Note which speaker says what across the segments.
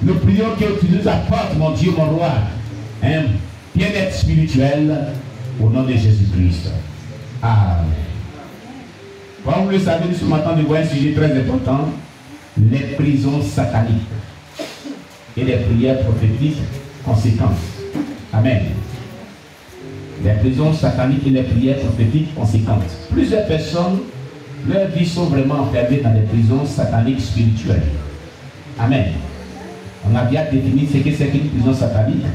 Speaker 1: Nous prions que tu nous apportes, mon Dieu, mon roi, un bien-être spirituel au nom de Jésus-Christ. Amen. Comme vous le savez, nous sommes en train de voir un sujet très important, les prisons sataniques et les prières prophétiques conséquentes. Amen. Les prisons sataniques et les prières prophétiques conséquentes. Plusieurs personnes, leurs vies sont vraiment enfermées dans les prisons sataniques spirituelles. Amen. On a bien défini ce que c'est qu'une prison satanique.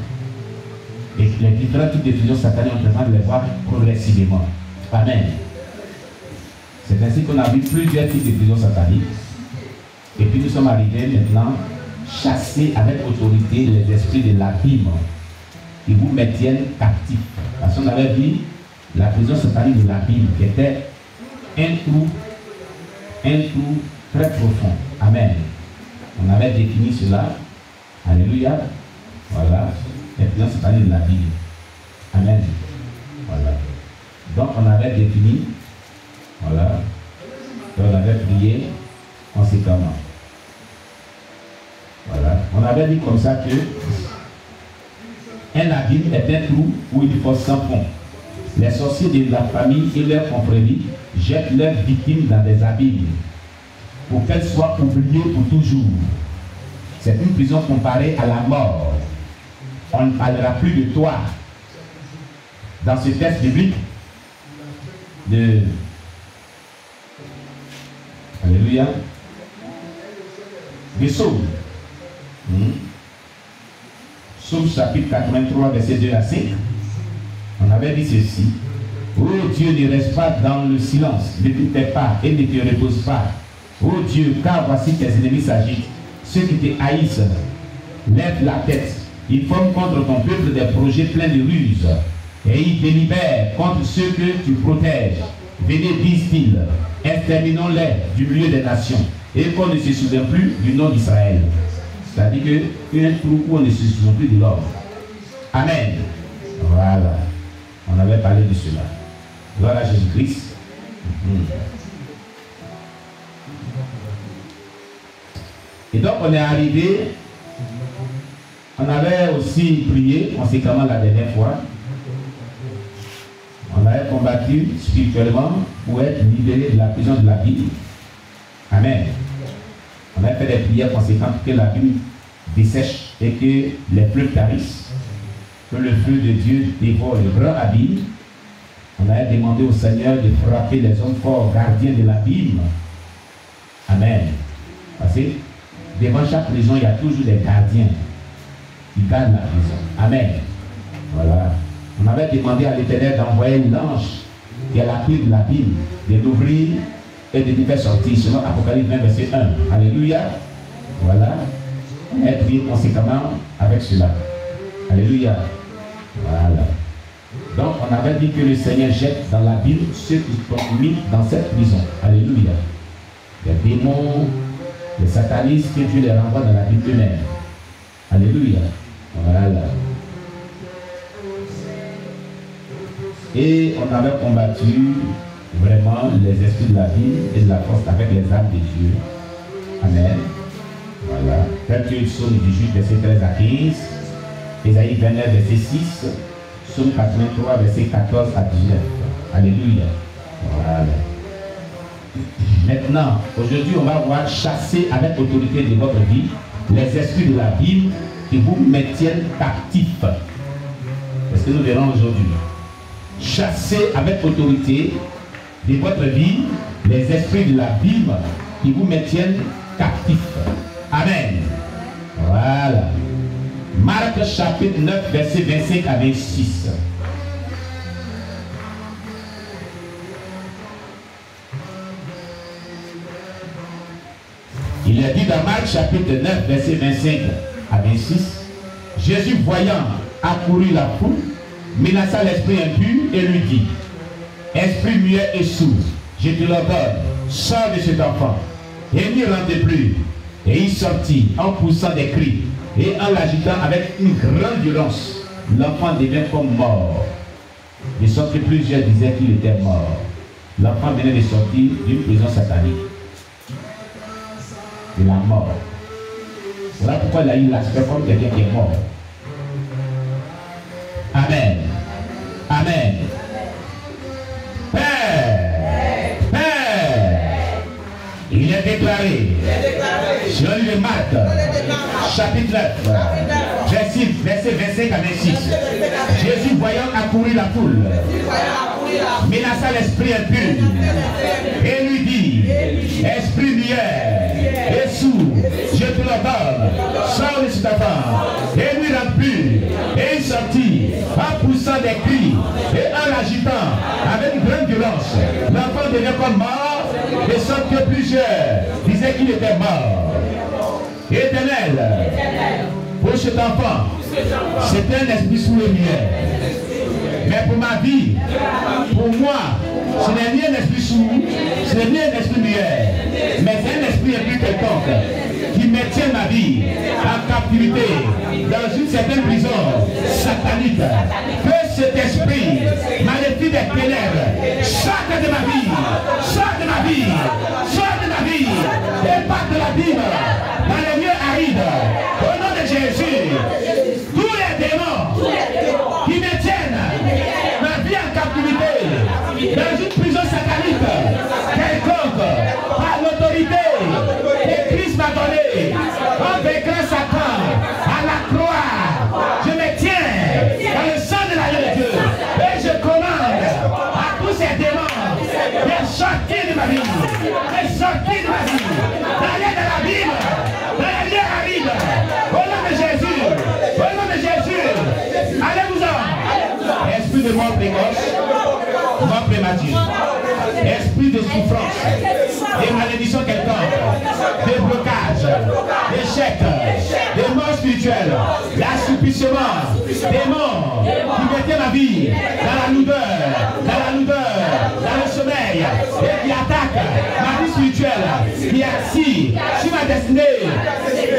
Speaker 1: Et les différents types de prisons sataniques, on demande de les voir progressivement. Amen. C'est ainsi qu'on a vu plusieurs types de prisons sataniques. Et puis nous sommes arrivés maintenant chasser avec autorité les esprits de l'abîme qui vous maintiennent captifs. Parce qu'on avait vu la prison satanique de l'abîme qui était un trou très profond. Amen. On avait défini cela. Alléluia. Voilà. La prison satanique de l'abîme. Amen. Voilà. Donc on avait défini. Voilà. Et on avait prié conséquemment. Voilà. On avait dit comme ça que un abîme est un trou où il faut sans fond. Les sorciers de la famille et leurs confréries jettent leurs victimes dans des abîmes pour qu'elles soient oubliées pour toujours. C'est une prison comparée à la mort. On ne parlera plus de toi. Dans ce texte biblique de Alléluia, des Psaumes. Psaume chapitre 83, verset 2 à 5. On avait dit ceci. Oh Dieu, ne reste pas dans le silence, ne te tais pas et ne te repose pas. Oh Dieu, car voici tes ennemis s'agitent. Ceux qui te haïssent lèvent la tête. Ils forment contre ton peuple des projets pleins de ruses. Et ils délibèrent contre ceux que tu protèges. Venez, disent-ils, exterminons-les du milieu des nations. Et qu'on ne se souvient plus du nom d'Israël. C'est-à-dire qu'il y a un trou où on ne se souvient plus de l'homme. Amen. Voilà. On avait parlé de cela. Gloire à Jésus-Christ. Et donc on est arrivé, on avait aussi prié conséquemment la dernière fois. On avait combattu spirituellement pour être libéré de la prison de la Bible. Amen. On a fait des prières conséquentes pour que la Bible dessèche et que les fleuves tarissent, que le feu de Dieu dévore le grand abîme. On a demandé au Seigneur de frapper les hommes forts, gardiens de l'abîme. Amen. Parce que devant chaque prison, il y a toujours des gardiens qui gardent la prison. Amen. Voilà. On avait demandé à l'Éternel d'envoyer l'ange qui a la clé de l'abîme, de l'ouvrir et de nous faire sortir, selon Apocalypse 20, verset 1. Alléluia. Voilà. Et prier conséquemment avec cela. Alléluia. Voilà. Donc on avait dit que le Seigneur jette dans l'abîme ceux qui sont mis dans cette prison. Alléluia. Les démons, les satanistes, que Dieu les renvoie dans l'abîme eux-mêmes. Alléluia. Voilà. Et on avait combattu vraiment les esprits de la vie et de la force avec les âmes de Dieu. Amen. Voilà. Tel que le psaume 18, verset 13 à 15, Ésaïe 29, verset 6, psaume 83, verset 14 à 19. Alléluia. Voilà. Maintenant, aujourd'hui, on va voir chasser avec autorité de votre vie les esprits de la Bible qui vous maintiennent captifs. C'est ce que nous verrons aujourd'hui. Chasser avec autorité de votre vie les esprits de la Bible qui vous maintiennent captifs. Amen. Voilà. Marc chapitre 9, verset 25 à 26. Il est dit dans Marc chapitre 9, verset 25 à 26, Jésus voyant accourir la foule, menaça l'esprit impur et lui dit, esprit muet et sourd, je te l'ordonne, sors de cet enfant, et n'y rentre plus. Et il sortit en poussant des cris, et en l'agitant avec une grande violence, l'enfant devint comme mort. De sorte que plusieurs disaient qu'il était mort. L'enfant venait de sortir d'une prison satanique. De la mort. Voilà pourquoi il a eu l'aspect comme quelqu'un qui est mort. Amen. Amen. Père, Père, il est déclaré sur le Marc, chapitre 9, verset 46. Jésus voyant accourir la foule, menaça l'esprit impur et lui dit, esprit muet et sourd, je te l'ordonne, sors de cet enfant. Et lui remplit, et il sortit en poussant des cris et en l'agitant avec une grande violence. L'enfant devient comme mort, de sorte que plusieurs disaient qu'il était mort. Éternel, pour cet enfant, c'est un esprit sourd et muet. Mais pour ma vie, pour moi, ce n'est ni un esprit sourd, ce n'est ni un esprit muet, mais c'est un esprit impur quelconque qui maintient ma vie en captivité dans une certaine prison satanique. Que cet esprit maléfique des ténèbres sorte de ma vie, sorte de ma vie, sorte de ma vie, et pas de la Bible, dans les lieux arides, au nom de Jésus. Tous les démons qui me tiennent ma vie en captivité dans une prison satanique quelconque, par l'autorité que Christ m'a donnée, en vaincant Satan à la croix, je me tiens dans le sang de l'agneau de Dieu et je commande à tous ces démons de sortir de ma vie, de sortir de ma vie, d'aller dans la Bible, dans les lieux arides, au nom de Jésus, au nom de Jésus, allez-vous-en. Esprit de mort précoce, mort prématurée, esprit de souffrance, des malédictions quelconques, des blocages, d'échecs, des morts spirituelles, l'assouplissement, des morts qui mettaient ma vie dans la lourdeur, dans le sommeil, et qui attaquent ma vie spirituelle, qui est assis sur ma destinée.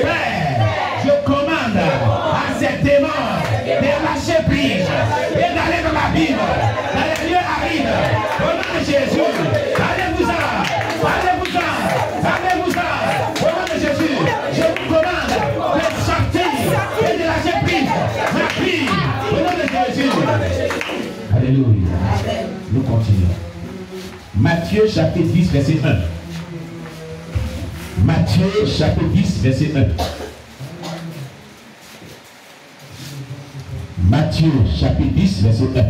Speaker 1: Père, je commande à ces démons de lâcher prise et d'aller dans la Bible, dans les lieux arides, au nom de Jésus. Allez-vous-en, allez-vous-en, allez-vous-en, au nom de Jésus. Je vous commande de sortir et de lâcher prise, ma vie, au nom de Jésus. Alléluia. Nous continuons. Matthieu chapitre 10, verset 1. Matthieu chapitre 10, verset 1. Matthieu chapitre 10, verset 1.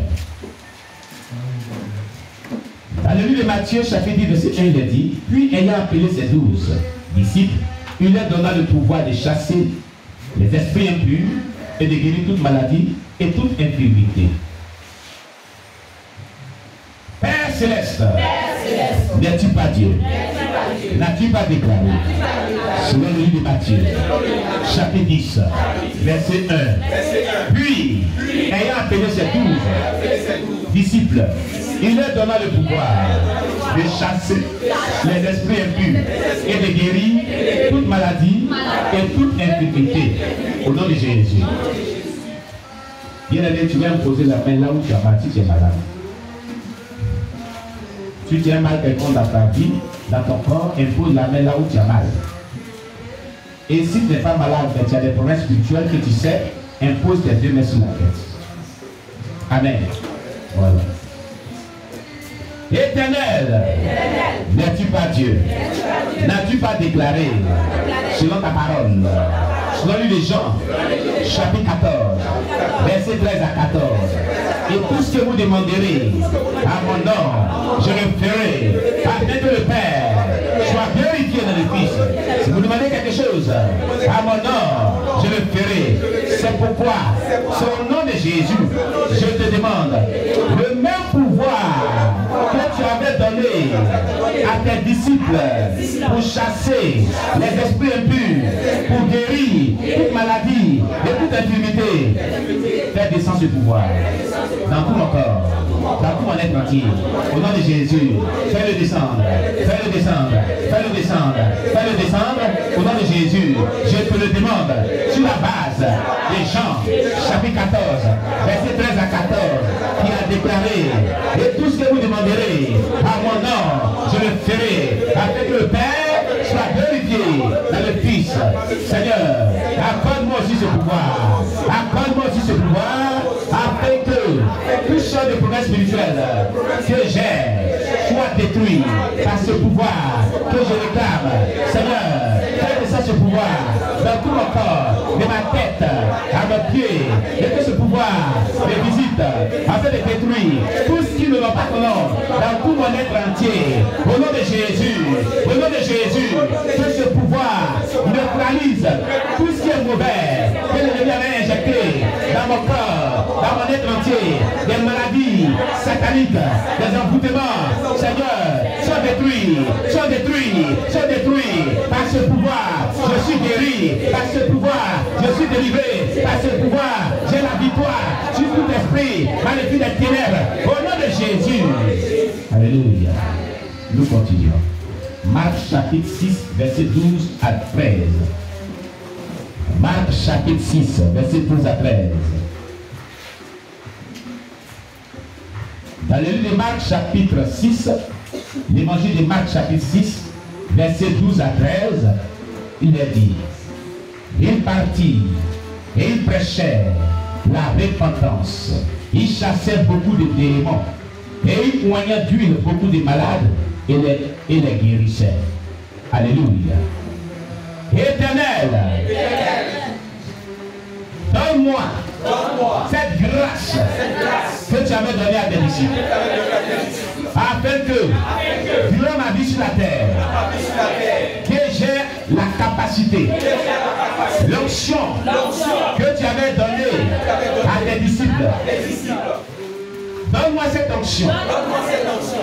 Speaker 1: Dans le livre de Matthieu chapitre 10, verset 1, il est dit, puis ayant appelé ses 12 disciples, il leur donna le pouvoir de chasser les esprits impurs et de guérir toute maladie et toute infirmité. Père Céleste, n'es-tu pas Dieu? N'as-tu pas déclaré? Selon le livre de Matthieu, chapitre 10, verset 1. Puis, ayant appelé ses 12 disciples, il leur donna le pouvoir de chasser les esprits impurs et de guérir toute maladie et toute infirmité. Au nom de Jésus. Bien-aimé, tu viens me poser la main là où tu as mal, si tu es malade. Si tu as mal quelconque dans ta vie, dans ton corps, impose la main là où tu as mal. Et si tu n'es pas malade, mais tu as des problèmes spirituels que tu sais, impose tes 2 mains sur la tête. Amen. Voilà. Éternel, n'es-tu pas Dieu? N'as-tu pas déclaré, selon ta parole, selon le livre de Jean, chapitre 14, verset 13 à 14, et tout ce que vous demanderez à mon nom, je le ferai, afin que le Père soit glorifié dans le Fils. Si vous demandez quelque chose à mon nom, je le ferai. C'est pourquoi, sur le nom de Jésus, je te demande le même pouvoir que tu avais donné à tes disciples pour chasser les esprits impurs, pour guérir toute maladie et toute infirmité. Fais descendre ce pouvoir dans tout mon corps, dans tout mon être entier. Au nom de Jésus, fais-le descendre, fais-le descendre, fais-le descendre, fais-le descendre. Au nom de Jésus, je te le demande sur la base de Jean, chapitre 14, verset 13 à 14, qui a déclaré, et tout ce que vous demanderez à mon nom, je le ferai, afin que le Père soit glorifié dans le Fils. Fils. Seigneur, accorde-moi aussi ce pouvoir. Accorde-moi aussi ce pouvoir afin que tout sorte de promesses spirituelles que j'ai soit détruit par ce pouvoir que je réclame. Seigneur, fais de ça ce pouvoir dans tout mon corps, de ma tête à mes pieds, et que ce pouvoir me visite afin de détruire tout ce qui ne va pas ton nom dans tout mon être entier. Au nom de Jésus, au nom de Jésus, que ce pouvoir neutralise tout ce qui est mauvais, que l'ennemi avait injecté dans mon corps, dans mon être entier, des maladies sataniques, des envoûtements. Seigneur, sois détruit, sois détruit, sois détruit par ce pouvoir. Je suis guéri par ce pouvoir, je suis délivré par ce pouvoir. J'ai la victoire sur tout esprit maléfique des ténèbres. Au nom de Jésus. Alléluia. Nous continuons. Marc chapitre 6, verset 12 à 13. Marc chapitre 6, verset 12 à 13. Dans le livre de Marc chapitre 6, l'évangile de Marc chapitre 6, verset 12 à 13, il est dit, il partit et il prêchait la repentance. Il chassait beaucoup de démons et il poignait d'huile beaucoup de malades et les guérissait. Alléluia. Éternel, donne-moi cette grâce que tu avais donnée à tes disciples, afin que durant ma vie sur la terre, que j'ai la capacité, l'onction que tu avais donnée à tes disciples. Donne-moi cette onction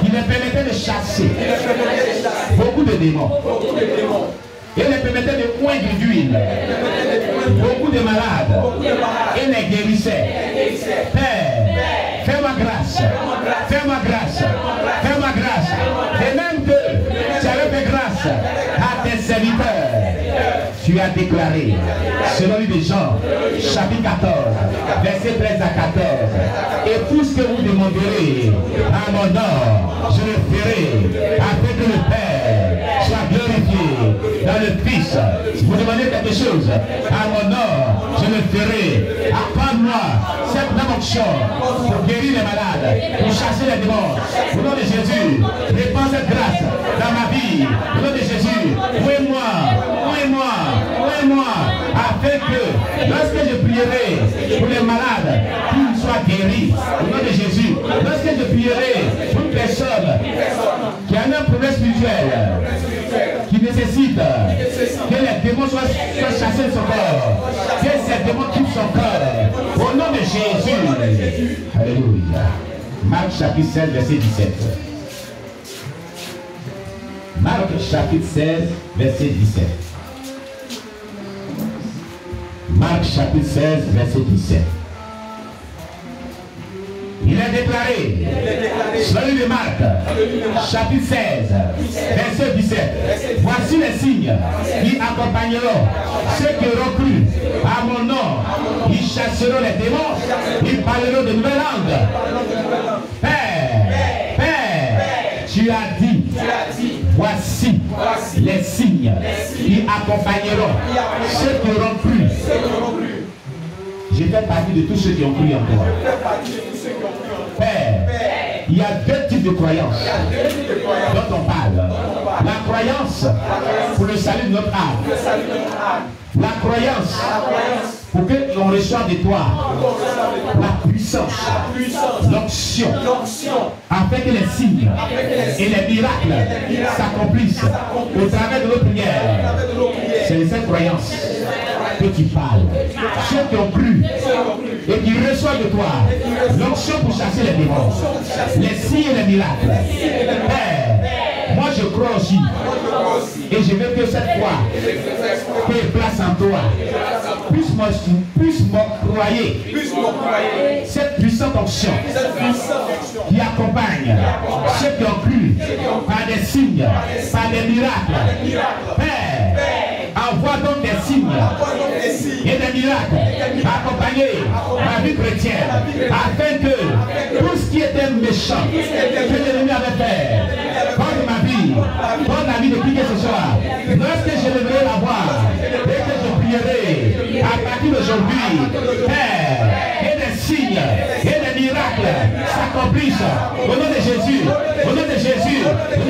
Speaker 1: qui me permettait de chasser beaucoup de démons. Et les permettait de poindre d'huile beaucoup de malades et les guérissait. Père, fais-moi grâce, fais-moi grâce, fais-moi grâce. Et même que tu avais fait grâce à tes serviteurs, tu as déclaré, selon lui de Jean, chapitre 14, verset 13 à 14, et tout ce que vous demanderez à mon nom, je le ferai, afin que le Père soit glorifié dans le Fils. Si vous demandez quelque chose à mon nom, je le ferai. Accorde-moi cette même onction pour guérir les malades, pour chasser les démons. Au nom de Jésus, répands cette grâce dans ma vie. Au nom de Jésus, oué-moi, afin que lorsque je prierai pour les malades, qu'ils soient guéris. Au nom de Jésus, lorsque je prierai pour une personne qui a un problème spirituel, qui nécessite que les démons soient chassés de son corps, que ces démons quittent son corps. Au nom de Jésus. Alléluia. Marc chapitre 16, verset 17. Marc chapitre 16, verset 17. Marc chapitre 16, verset 17. Il est déclaré, selon le Marc, chapitre 16, verset 17. Voici les signes qui accompagneront ceux qui auront cru à mon nom. Ils chasseront les démons, ils parleront de nouvelles langues. Père, tu as dit, voici les signes qui accompagneront ceux qui auront cru. Je fais partie de tous ceux qui ont cru en toi. Père, il y a deux types de croyances dont on parle. La croyance pour le salut de notre âme. La croyance pour que l'on reçoive de toi la puissance, l'onction, afin que les signes et les miracles s'accomplissent au travers de nos prières. C'est de cette croyance que tu parles. Ceux qui ont cru et qui reçoivent de toi l'onction pour chasser les démons, les signes et les miracles. Père, moi je crois aussi. Et je veux que cette foi que place en toi puisse m'octroyer cette puissante onction qui accompagne ceux qui ont cru par des signes, par des miracles. Père, envoie donc des signes et des miracles accompagner ma vie chrétienne, afin que tout ce qui était méchant que l'ennemi avait fait contre ma vie, contre la vie de qui que ce soit, lorsque je leverai la voix partir d'aujourd'hui, Père, et des signes, et des miracles s'accomplissent. Au nom de Jésus, au nom de Jésus, au nom